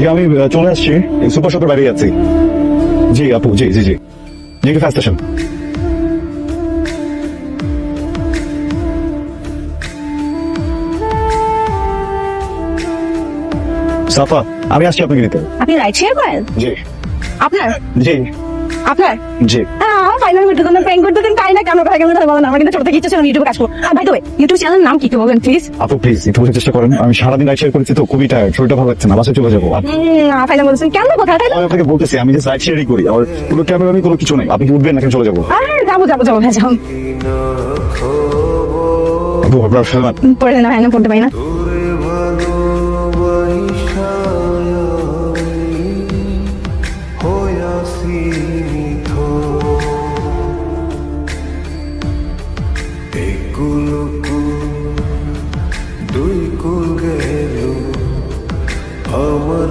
জি আমি চলে আসছি, সুপার শপের বাইরে আছি। জি আপু, জি জি জি জি, একটু ফাস্ট আসেন। সাফা, আমি আসছি আপনাকে নিতে। আপনি রাইড শেয়ার করেন? জি আপনার জি আপনার জি। ফাইনাল মিটে তোমরা প্র্যাঙ্ক করতে দিন, তাই না? কেন ভাই কেমন বলেন? আমার কিন্তু ছোট থেকে ইচ্ছা ছিল ইউটিউবে কাজ করব। ভাই তো ইউটিউব চ্যানেলের নাম কি একটু বলবেন প্লিজ? আপু প্লিজ একটু বোঝার চেষ্টা করেন, আমি সারাদিন রাইড শেয়ার করেছি তো খুবই টায়ার্ড, শরীরটা ভালো লাগছে না, বাসায় চলে যাবো। ফাইনাল বলছেন কেন? কোথায় তাই না? আমি আপনাকে বলতেছি আমি জাস্ট রাইড শেয়ারই করি, আর কোনো ক্যামেরা আমি কোনো কিছু নেই। আপনি কি উঠবেন নাকি আমি চলে যাবো? যাবো যাবো যাবো, হ্যাঁ যাবো। আপু আপনার ফেলবেন? পড়ে না, হ্যাঁ না পড়তে পারি না। দুই কুল গেল আমার